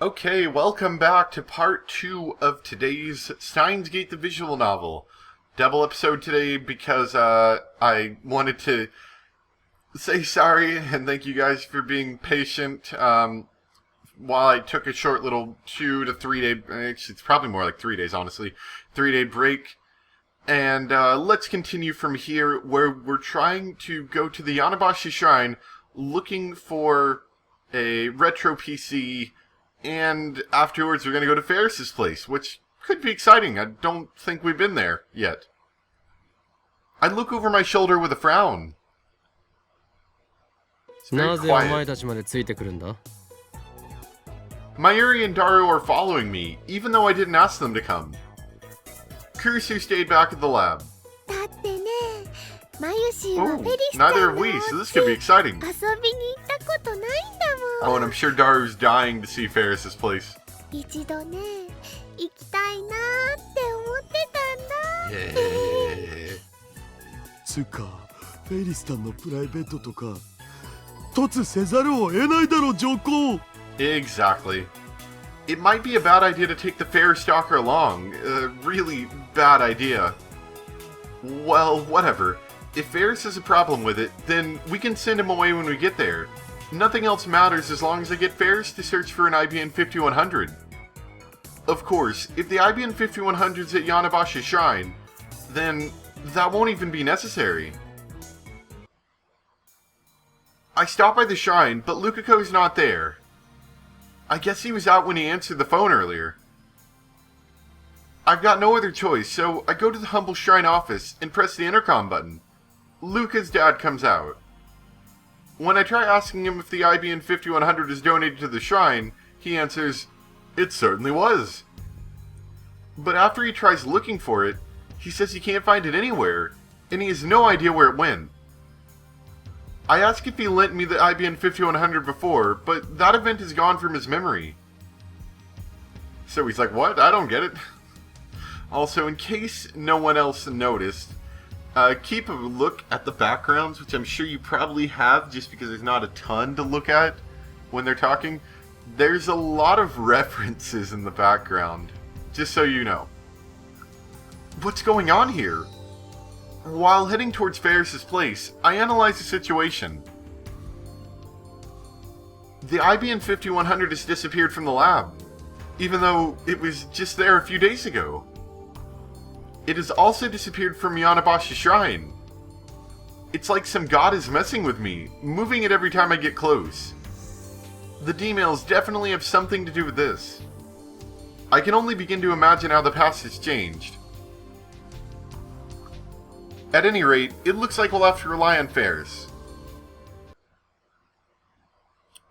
Okay, welcome back to part 2 of today's Steins the visual novel. Double episode today because I wanted to say sorry and thank you guys for being patient while I took a short little 2 to 3 day, actually it's probably more like 3 days honestly, 3-day break. And let's continue from here where we're trying to go to the Yanabashi Shrine looking for a retro PC. And afterwards, we're going to go to Ferris's place, which could be exciting. I don't think we've been there yet. I look over my shoulder with a frown. It's very quiet. Mayuri and Daru are following me, even though I didn't ask them to come. Kurisu stayed back at the lab. Oh, neither have we, so this could be exciting. Oh, and I'm sure Daru's dying to see Ferris's place. Yeah. つか、フェリスさんのプライベートとか、突せざるを得ないだろ、上皇。 Exactly. It might be a bad idea to take the Ferris stalker along. A really bad idea. Well, whatever. If Ferris has a problem with it, then we can send him away when we get there. Nothing else matters as long as I get Ferris to search for an IBN 5100. Of course, if the IBN 5100's at Yanabashi Shrine, then that won't even be necessary. I stop by the shrine, but Lukako's not there. I guess he was out when he answered the phone earlier. I've got no other choice, so I go to the humble shrine office and press the intercom button. Luka's dad comes out. When I try asking him if the IBN 5100 is donated to the shrine, he answers, "It certainly was." But after he tries looking for it, he says he can't find it anywhere, and he has no idea where it went. I ask if he lent me the IBN 5100 before, but that event is gone from his memory. So he's like, what? I don't get it. Also, in case no one else noticed, keep a look at the backgrounds, which I'm sure you probably have just because there's not a ton to look at when they're talking. There's a lot of references in the background, just so you know. What's going on here? While heading towards Ferris's place, I analyze the situation. The IBN 5100 has disappeared from the lab, even though it was just there a few days ago. It has also disappeared from Yanabashi Shrine. It's like some god is messing with me, moving it every time I get close. The D-mails definitely have something to do with this. I can only begin to imagine how the past has changed. At any rate, it looks like we'll have to rely on Ferris.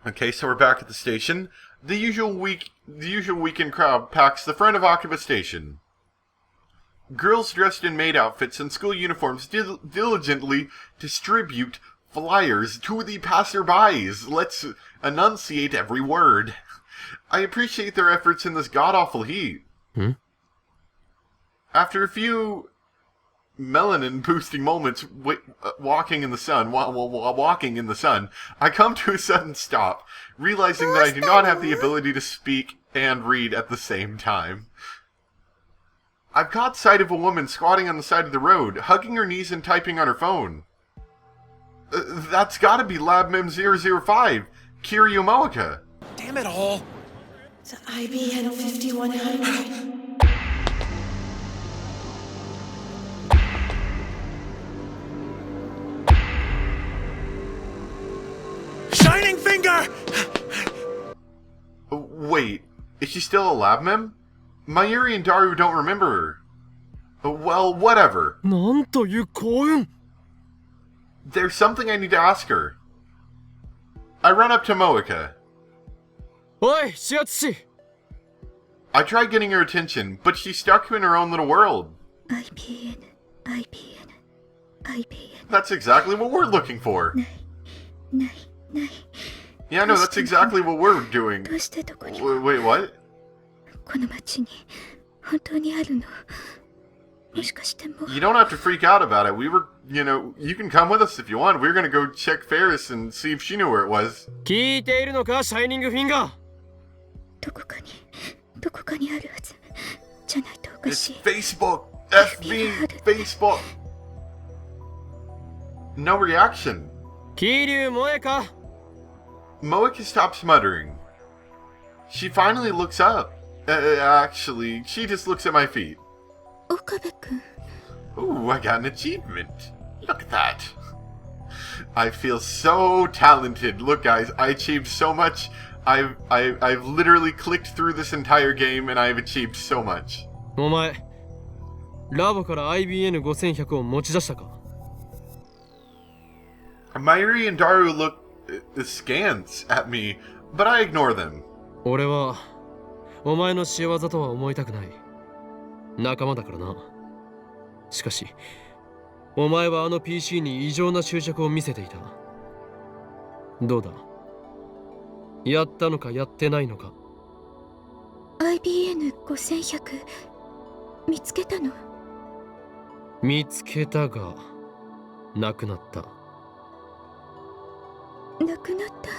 Okay, so we're back at the station. The usual weekend crowd packs the front of Akiba Station. Girls dressed in maid outfits and school uniforms diligently distribute flyers to the passerbys. Let's enunciate every word. I appreciate their efforts in this god-awful heat. After a few melanin-boosting moments walking in the sun, while walking in the sun, I come to a sudden stop, realizing that I do not have the ability to speak and read at the same time. I've caught sight of a woman squatting on the side of the road, hugging her knees and typing on her phone. That's gotta be Lab Mem 005, Kiryu Moeka. Damn it all! The IBN 5100. Shining Finger! Wait, is she still a Lab Mem? Mayuri and Daru don't remember her. Well, whatever. なんという幸運! There's something I need to ask her. I run up to Moeka. おい、視圧師! I try getting her attention, but she's stuck in her own little world. IBN. That's exactly what we're looking for. ない。 Yeah, no, that's exactly what we're doing. どうしてどこに Wait, what? この町に本当にあるの？もしかしてもう You don't have to freak out about it. We were, you can come with us if you want. We were gonna go check Ferris and see if she knew where it was. 聞いているのか、シャイニングフィンガー? どこかかにあるはずじゃないとおか It's しい。 Facebook! FB! Facebook! No reaction. 桐生萌か Moeka stops muttering. She finally looks up. Actually, she just looks at my feet. 岡部君。 Ooh, I got an achievement. Look at that. I feel so talented. Look, guys, I achieved so much. I've literally clicked through this entire game and I've achieved so much. お前ラボから IBN5100 を持ち出したか Mayuri and Daru look askance at me, but I ignore them. 俺はお前の仕業とは思いたくない。仲間だからな。しかしお前はあの PC に異常な執着を見せていた。どうだ、やったのかやってないのか。 IBN5100 見つけたの？見つけたがなくなった。なくなった。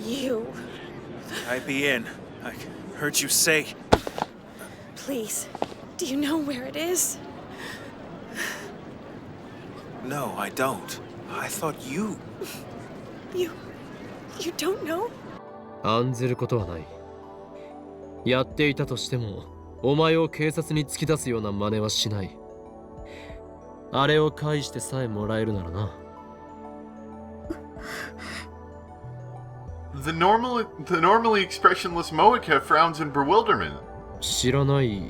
You, IBN. I heard you say. please, do you know where it is? No, I don't. I thought you. You don't know? 案ずることはない。やっていたとしてもお前を警察に突き出すような真似はしない。あれを返してさえもらえるならな。The normally expressionless Moeka frowns in bewilderment. 知らない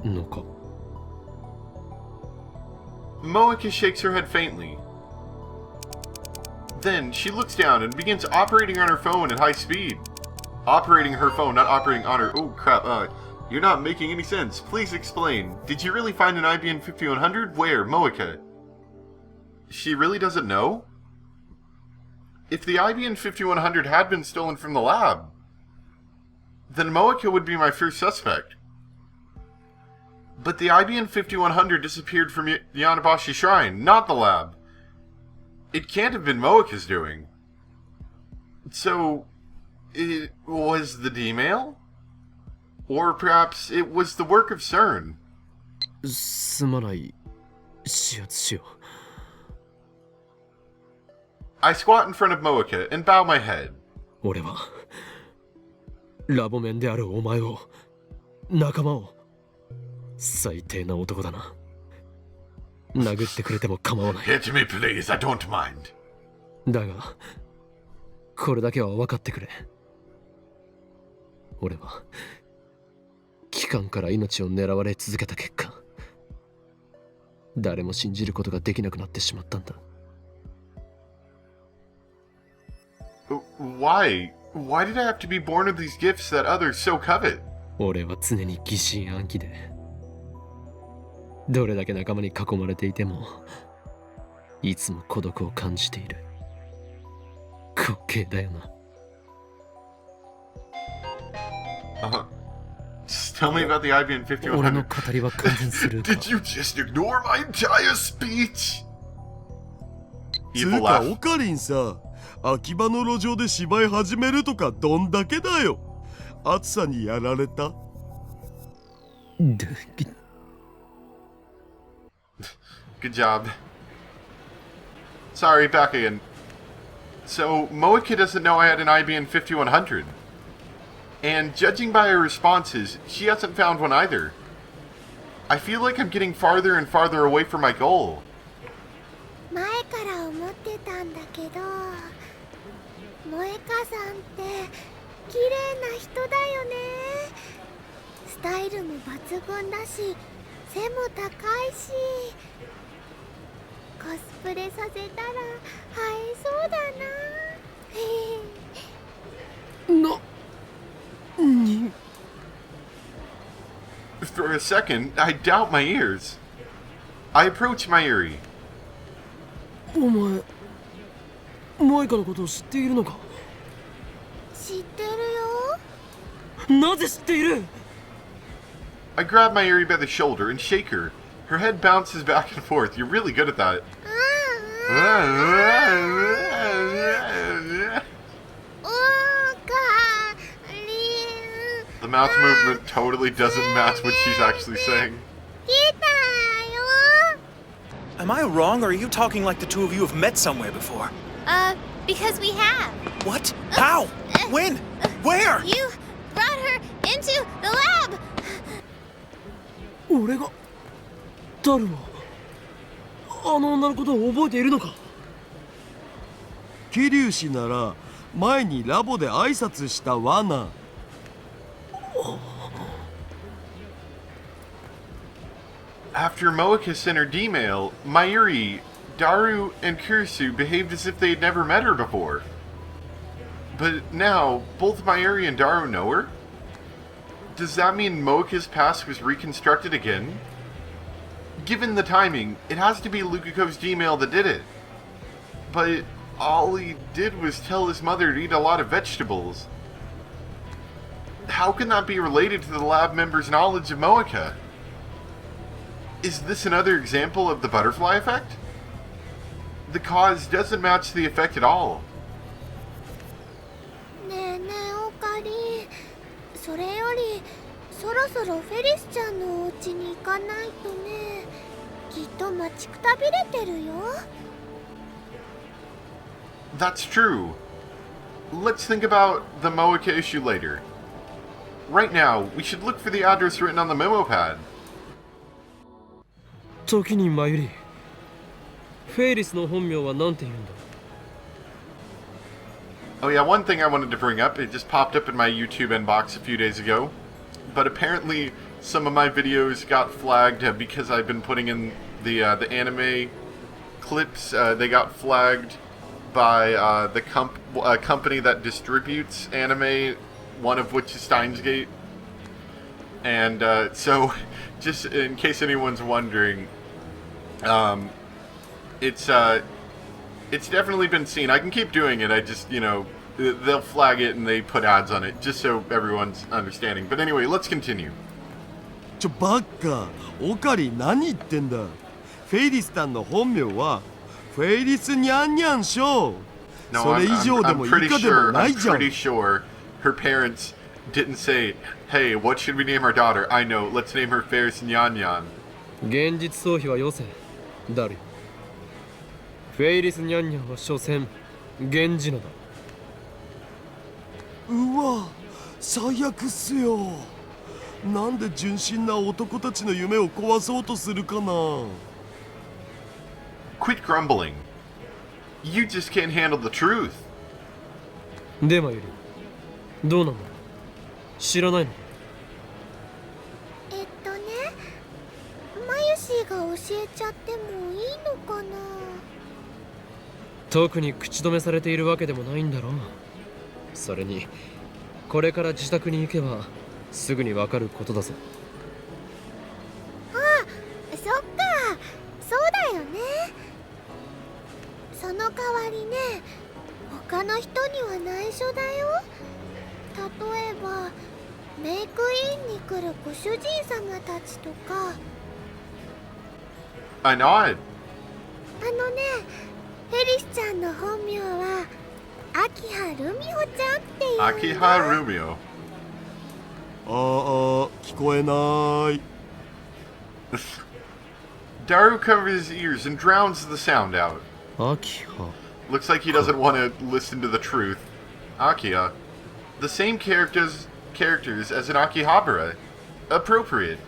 のか。 Moeka shakes her head faintly. Then she looks down and begins operating on her phone at high speed. Operating her phone, not operating on her. Oh crap, you're not making any sense. Please explain. Did you really find an IBN 5100? Where, Moeka? She really doesn't know? If the IBN 5100 had been stolen from the lab, then Moeka would be my first suspect. But the IBN 5100 disappeared from Yanabashi Shrine, not the lab. It can't have been Moeka's doing. So, it was the D-mail? Or perhaps it was the work of CERN. すまない。指圧しよ I squat in front of Moeka and bow my head. う。俺はラボメンであるお前を、仲間を、最低な男だな。殴ってくれても構わない。 Hit me, please. I don't mind. だが、これだけは分かってくれ。俺は、機関から命を狙われ続けた結果、誰も信じることができなくなってしまったんだ。Why? Why did I have to be born with these gifts that others so covet? 俺は常に疑心暗鬼で、どれだけ仲間に囲まれていても、いつも孤独を感じている。滑稽だよな。Just tell me about the IBN 俺の 5100. 語りは完全するか。 Did you just ignore my entire speech? つ Evil うか laugh. オカリンさ、秋葉の路上で芝居始めるとかどんだけだよ。暑さにやられた。Good job. Sorry, back again. So, Moeka doesn't know I had an IBN 5100. And judging by her responses, she hasn't found one either. I feel like I'm getting farther and farther away from my goal. 前から思ってたんだけど、萌香さんって綺麗な人だよね。スタイルも抜群だし、背も高いし、コスプレさせたら映えそうだな。For a second, I doubt my ears. I approach Mayuri. お前、マイカのことを知っているのか。知ってるよ。なぜ知っている。 I grab Mayuri by the shoulder and shake her. Her head bounces back and forth. You're really good at that. おーか、The mouth movement totally doesn't match what she's actually saying. 来たよ Am I wrong, or are you talking like the two of you have met somewhere before? Because we have. What? How? When? Where? You brought her into the lab! 俺がダルをあの女のことを覚えているのか？桐生氏なら前にラボで挨拶した罠。After Moeka sent her D-mail, Mayuri, Daru, and Kurisu behaved as if they had never met her before. But now, both Mayuri and Daru know her? Does that mean Moeka's past was reconstructed again? Given the timing, it has to be Lukako's D-mail that did it. But all he did was tell his mother to eat a lot of vegetables. How can that be related to the lab member's knowledge of Moeka? Is this another example of the butterfly effect? The cause doesn't match the effect at all. ねえねえオカリン、それよりそろそろフェリスちゃんのお家に行かないとね。きっと待ちくたびれてるよ。 That's true. Let's think about the Moeka issue later. Right now, we should look for the address written on the memo pad. 時にマユリ、フェイリスの本名は何て言うんだ？ Oh yeah, one thing I wanted to bring up, it just popped up in my YouTube inbox a few days ago, but apparently some of my videos got flagged because I've been putting in the anime clips. They got flagged by the company that distributes anime, one of which is Steins. And so, just in case anyone's wondering, it's definitely been seen. I can keep doing it. I just, they'll flag it and they put ads on it, just so everyone's understanding. But anyway, let's continue. バカ、オカリ何言ってんだ。フェイリスさんの本名はフェイリスニャンニャンショー。 No, それ以上でも以下でもないじゃん。 I'm pretty sure her parents didn't say, hey, what should we name our daughter? I know, let's name her Ferris Nyan Nyan. 現実逃避はよせ、ダル。フェイリスニャンニャンは所詮源氏名だ。うわ、最悪っすよ。なんで純真な男たちの夢を壊そうとするかな。 Quit grumbling. You just can't handle the truth. でマユリ、どうなんだ？知らないの？マユシーが教えちゃってもいいのかな。特に口止めされているわけでもないんだろう。それにこれから自宅に行けばすぐにわかることだぞ。あ、そっか、そうだよね。その代わりね、他の人には内緒だよ。例えばメイクインに来るご主人様たちとか。 I nod. フェリスちゃんの本名は秋葉ルミホちゃんっていう。 Akiha Rumio. 聞こえない。Daru covers his ears and drowns the sound out. 秋葉。 Looks like he doesn't want to listen to the truth. Akiha. The same characters as in Akihabara. Appropriate.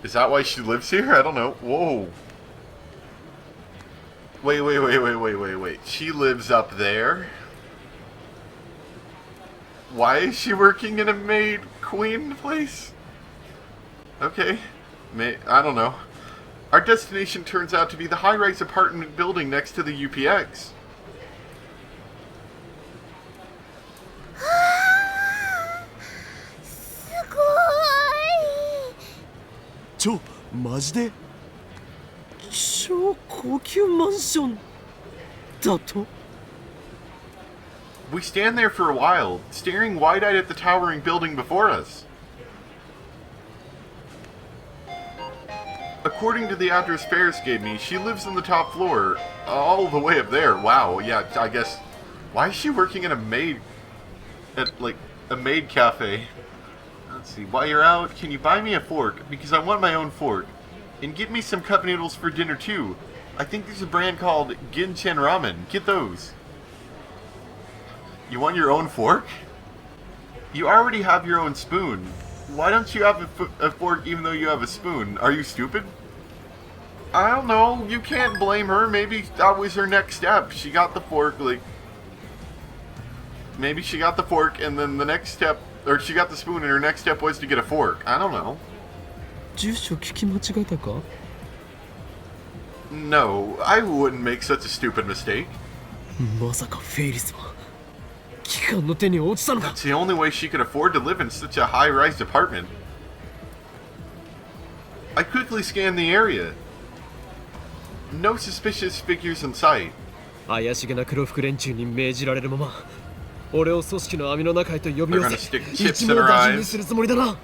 Is that why she lives here? I don't know. Whoa. Wait. She lives up there? Why is she working in a maid queen place? Okay. I don't know. Our destination turns out to be the high-rise apartment building next to the UPX. すごい。マジで？超高級マンションだと？ We stand there for a while, staring wide-eyed at the towering building before us. According to the address Ferris gave me, she lives on the top floor, all the way up there. Wow, yeah, I guess Why is she working at a maid cafe? Let's see. While you're out, can you buy me a fork? Because I want my own fork. And get me some cup noodles for dinner too. I think there's a brand called Ginchen Ramen. Get those. You want your own fork? You already have your own spoon. Why don't you have a fork even though you have a spoon? Are you stupid? I don't know. You can't blame her. Maybe that was her next step. She got the fork, maybe she got the fork and then the next step, or she got the spoon and her next step was to get a fork. I don't know. 住所聞き間違えたか? No, I wouldn't make such a stupid mistake. まさかフェイリスは機関の手に落ちたのか? That's the only way she could afford to live in such a high-rise apartment. I quickly scanned the area. No suspicious figures in sight. 怪しげな黒服連中に命じられるまま俺を組織の網の中へと呼び寄せ They're gonna stick chips 一 in 網 her 打尽に eyes. するつもりだな。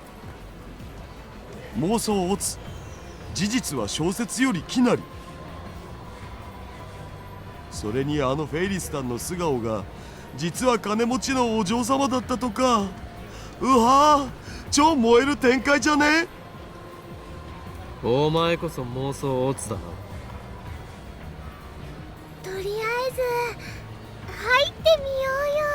妄想オツ。事実は小説より奇なり。それにあのフェイリスタンの素顔が実は金持ちのお嬢様だったとか。うわぁ、超燃える展開じゃね？お前こそ妄想オツだな。とりあえず入ってみようよ。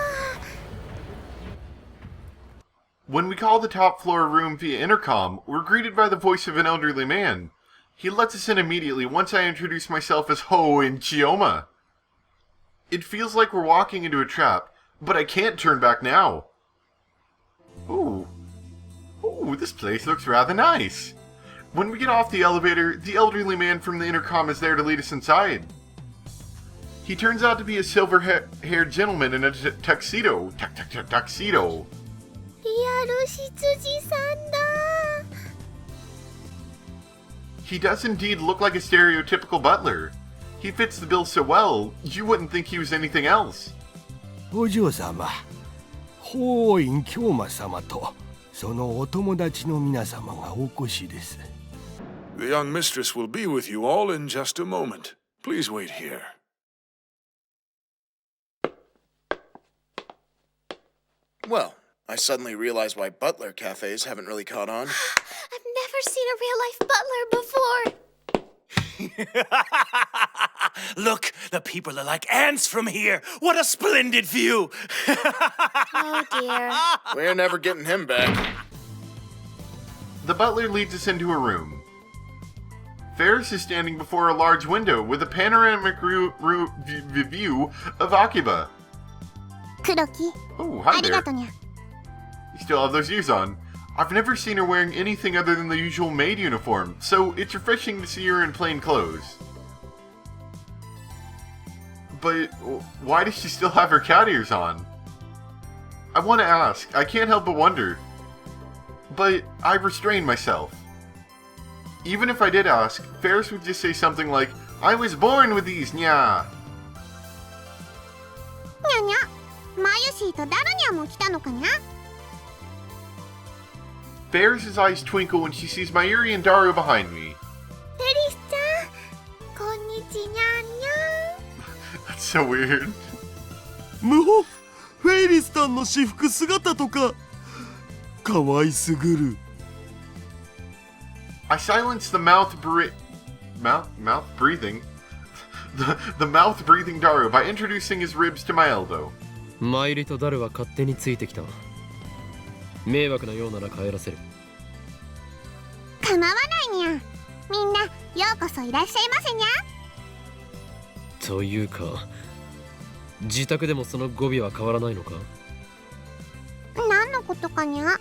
When we call the top floor room via intercom, we're greeted by the voice of an elderly man. He lets us in immediately once I introduce myself as Ho in Chioma. It feels like we're walking into a trap, but I can't turn back now. Ooh, this place looks rather nice. When we get off the elevator, the elderly man from the intercom is there to lead us inside. He turns out to be a silver-haired gentleman in a tuxedo. Tuxedo. リアル執事さんだ。 He does indeed look like a stereotypical butler. He fits the bill so well, you wouldn't think he was anything else. お嬢様、法院京馬様とそのお友達の皆様がお越しです。 The young mistress will be with you all in just a moment. Please wait here. Well, I suddenly realize why butler cafes haven't really caught on. I've never seen a real-life butler before. Look, the people are like ants from here. What a splendid view. Oh dear. We're never getting him back. The butler leads us into a room. Ferris is standing before a large window with a panoramic view of Akiba. 黒木、 Oh, あ hi り there. がとにゃ。 You still have those ears on. I've never seen her wearing anything other than the usual maid uniform, so it's refreshing to see her in plain clothes. But why does she still have her cat ears on? I want to ask. I can't help but wonder. But I restrain myself. Even if I did ask, Ferris would just say something like, I was born with these, nya. にゃにゃ。マユシーとダルニャも来たのかにゃ。 Ferris's eyes twinkle when she sees Mayuri and Daru behind me. フェリスちゃん、こんにちにゃんにゃん。 That's so weird. 無法フェイリスタンの私服姿とか可愛すぐる。 I silence the mouth breathing the mouth breathing Daru by introducing his ribs to my elbow. マイリとダルは勝手についてきた。迷惑なようなら帰らせる。構わないにゃ。みんなようこそいらっしゃいませにゃ。というか、自宅でもその語尾は変わらないのか？何のことかにゃ。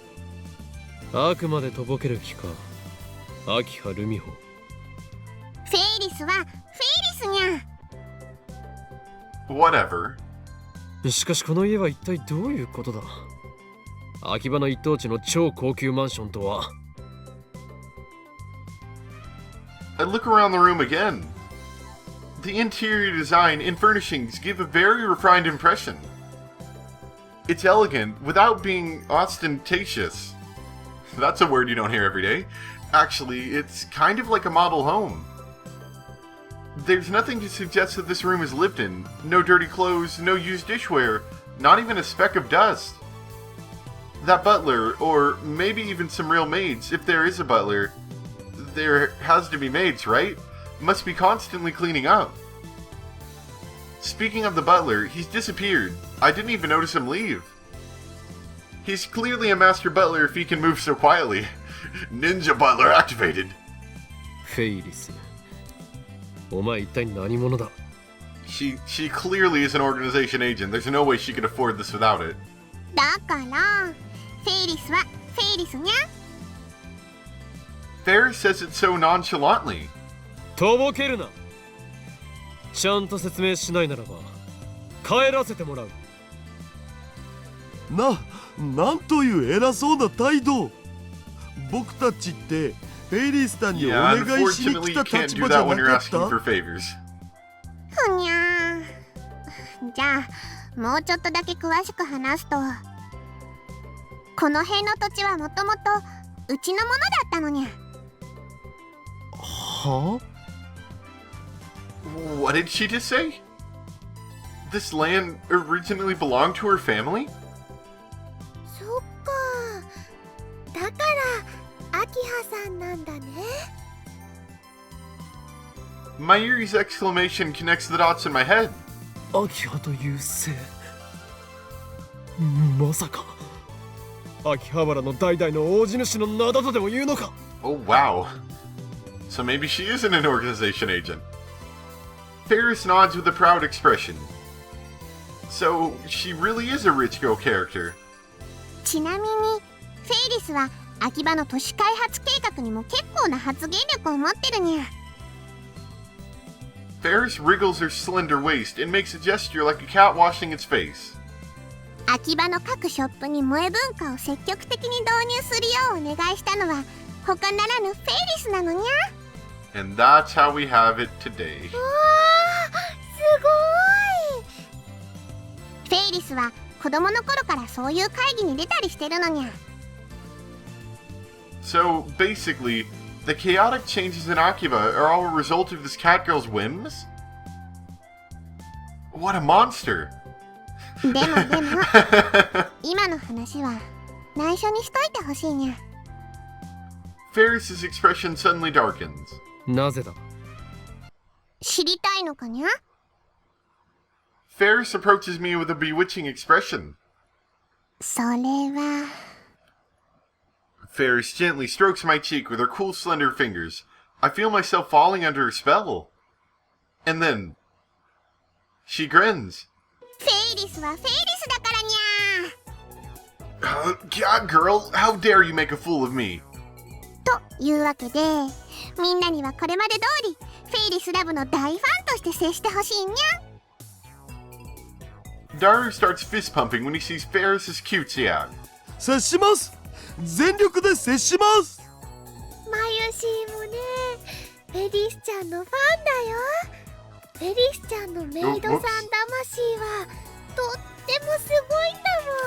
あくまでとぼける気か。秋葉ルミホ。フェイリスはフェイリスにゃ。 Whatever. しかしこの家は一体どういうことだ？秋葉の一等地の超高級マンションとは。 I look around the room again. The interior design and furnishings give a very refined impression. It's elegant without being ostentatious. That's a word you don't hear every day. Actually, it's kind of like a model home. There's nothing to suggest that this room is lived in. No dirty clothes, no used dishware, not even a speck of dust. That butler, or maybe even some real maids, if there is a butler, there has to be maids, right? Must be constantly cleaning up. Speaking of the butler, he's disappeared. I didn't even notice him leave. He's clearly a master butler if he can move so quietly. Ninja butler activated. フェイリス。お前一体何者だ? She clearly is an organization agent. There's no way she could afford this without it. だからフェイリスはフェイリスにゃ。 Ferris says it so nonchalantly. とぼけるな。ちゃんと説明しないならば帰らせてもらう。なんという偉そうな態度。僕たちってフェイリスさんにお Yeah, 願いしに unfortunately 来 you た can't 立 do 場じゃ that when な you're かっ asking for た。 favors. ふにゃー。じゃあもうちょっとだけ詳しく話すと、この辺の土地はもともとうちのものだったのにゃ。はあ What did she just say? This land originally belonged to her family? そっか。だからアキハさんなんだね。Mayuri's exclamation connects the dots in my head. アキハという姓。まさか秋葉原の代々の大地主の名だとでも言うのか? Oh wow. So maybe she isn't an organization agent. Ferris nods with a proud expression. So she really is a rich girl character. ちなみにフェイリスは秋葉の都市開発計画にも結構な発言力を持ってるにゃ。Ferris wriggles her slender waist and makes a gesture like a cat washing its face. 秋葉の各ショップに萌え文化を積極的に導入するようお願いしたのは他ならぬフェイリスなのにゃ。 And that's how we have it today. わー、すごい。フェイリスは子供の頃からそういう会議に出たりしてるのにゃ。 So basically, the chaotic changes in Akiba are all a result of this cat girl's whims? What a monster! でも今の話は内緒にしといてほしいにゃ。 Ferris's expression suddenly darkens. なぜだ? 知りたいのかにゃ。 Ferris approaches me with a bewitching expression. それは Ferris gently strokes my cheek with her cool, slender fingers. I feel myself falling under her spell. And then, she grins. フェイリスはフェイリスだからにゃ。 Cat girl, how dare you make a fool of me? というわけで、みんなにはこれまで通りフェイリスラブの大ファンとして接してほしいにゃ。 Daru starts fist pumping when he sees Ferris's cutesy act. 接します。全力で接します。マユシーもね、フェリスちゃんのファンだよ。フェリスちゃんのメイドさん魂はとってもすごいんだ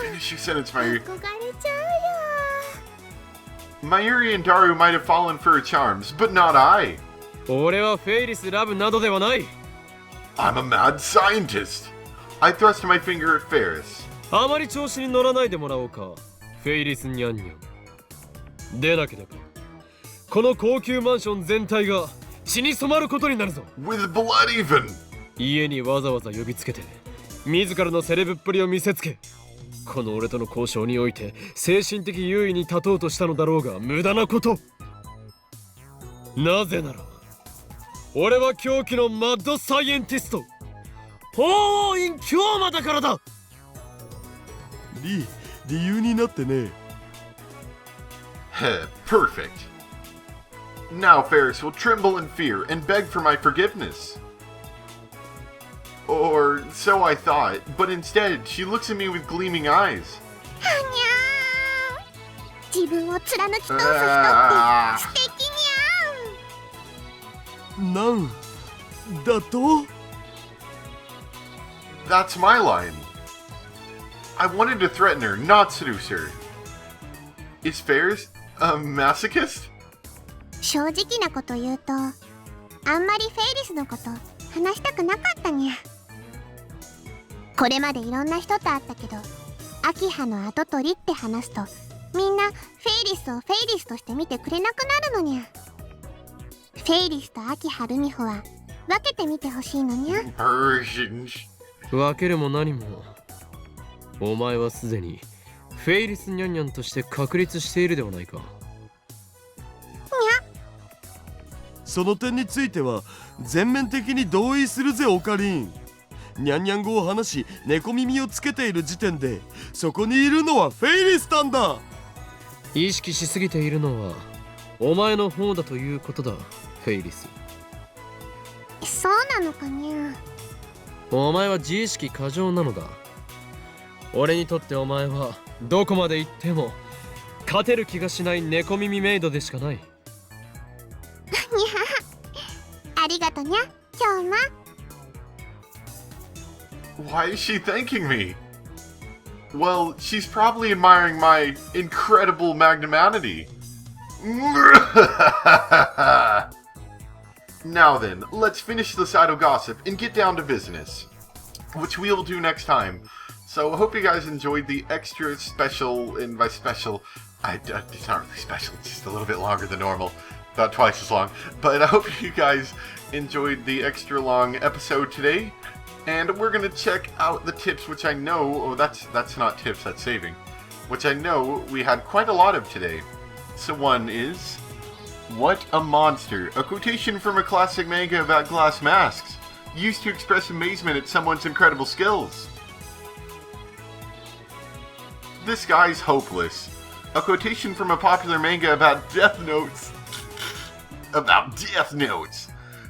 もん。 Finish your sentence, Mayuri. 憧れちゃうよ。 Mayuri and Daru might have fallen for her charms, but not I. 俺はフェイリスラブなどではない。 I'm a mad scientist. I thrust my finger at Ferris. あまり調子に乗らないでもらおうか、フェイリスニャンニャン。でなければこの高級マンション全体が血に染まることになるぞ。 With blood even. 家にわざわざ呼びつけて自らのセレブっぷりを見せつけ、この俺との交渉において精神的優位に立とうとしたのだろうが無駄なこと。なぜなら俺は狂気のマッドサイエンティスト法王院京馬だからだ。理由になってね。Perfect. Now Ferris will tremble in fear and beg for my forgiveness. Or so I thought, but instead she looks at me with gleaming eyes. はにゃー。自分を貫き通す人って素敵にゃん。なんだと？ That's my line. I wanted to threaten her, not seduce her. Is Ferris a masochist? 正直なこと言うと、あんまりフェイリスのこと話したくなかったにゃ。これまでいろんな人と会ったけど、アキハの跡取りって話すとみんなフェイリスをフェイリスとして見てくれなくなるのにゃ。フェイリスとアキハルミホは分けてみてほしいのにゃ。分けるも何も、お前はすでにフェイリスニャンニャンとして確立しているではないか。その点については全面的に同意するぜオカリン。ニャンニャン語を話し猫耳をつけている時点でそこにいるのはフェイリスなんだ。意識しすぎているのはお前の方だということだ、フェイリス。そうなのかにゃ。お前は自意識過剰なのだ。俺にとってお前はどこまで行っても勝てる気がしない猫耳メイドでしかない。ありがとにゃ、今日な。Why is she thanking me? Well, she's probably admiring my incredible magnanimity. Now then, let's finish this idle gossip and get down to business, which we'll do next time. So I hope you guys enjoyed the extra special, and by special, it's not really special, it's just a little bit longer than normal, about twice as long. But I hope you guys enjoyed the extra long episode today. And we're gonna check out the tips, which I know, that's not tips, that's saving, which I know we had quite a lot of today. So one is, what a monster, a quotation from a classic manga about glass masks, used to express amazement at someone's incredible skills. This guy's hopeless, a quotation from a popular manga about death notes,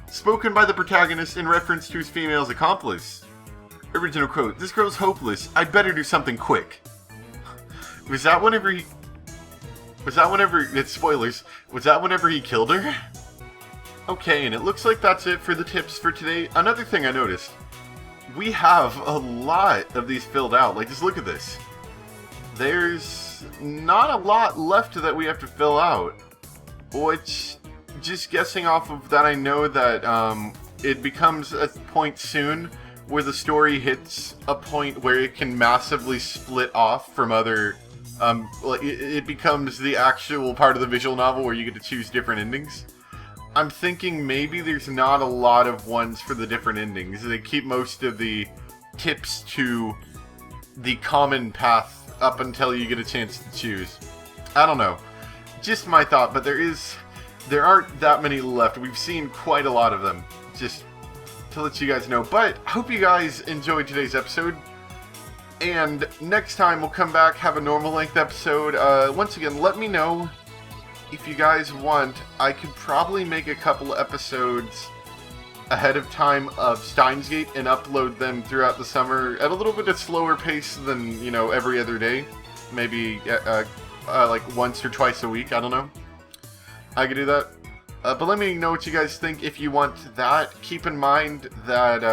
spoken by the protagonist in reference to his female's accomplice. Original quote, this girl's hopeless, I'd better do something quick. Was that whenever, it's spoilers, was that whenever he killed her? Okay, and it looks like that's it for the tips for today. Another thing I noticed, we have a lot of these filled out, like just look at this. There's not a lot left that we have to fill out, which, just guessing off of that, I know that it becomes a point soon where the story hits a point where it can massively split off from other, it becomes the actual part of the visual novel where you get to choose different endings. I'm thinking maybe there's not a lot of ones for the different endings. They keep most of the tips to the common path up until you get a chance to choose. I don't know. Just my thought, but there aren't that many left. We've seen quite a lot of them, just to let you guys know. But I hope you guys enjoyed today's episode. And next time we'll come back, have a normal length episode. Once again, let me know if you guys want. I could probably make a couple episodes ahead of time of Steins Gate and upload them throughout the summer at a little bit of slower pace than, you know, every other day. Maybe like once or twice a week, I don't know. I could do that. But let me know what you guys think if you want that. Keep in mind that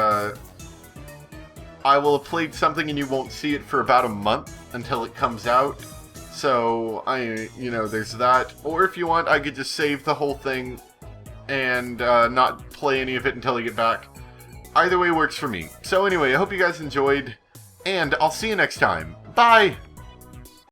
I will have played something and you won't see it for about a month until it comes out. So, there's that. Or if you want, I could just save the whole thing and not play any of it until I get back. Either way works for me. So anyway, I hope you guys enjoyed, and I'll see you next time. Bye!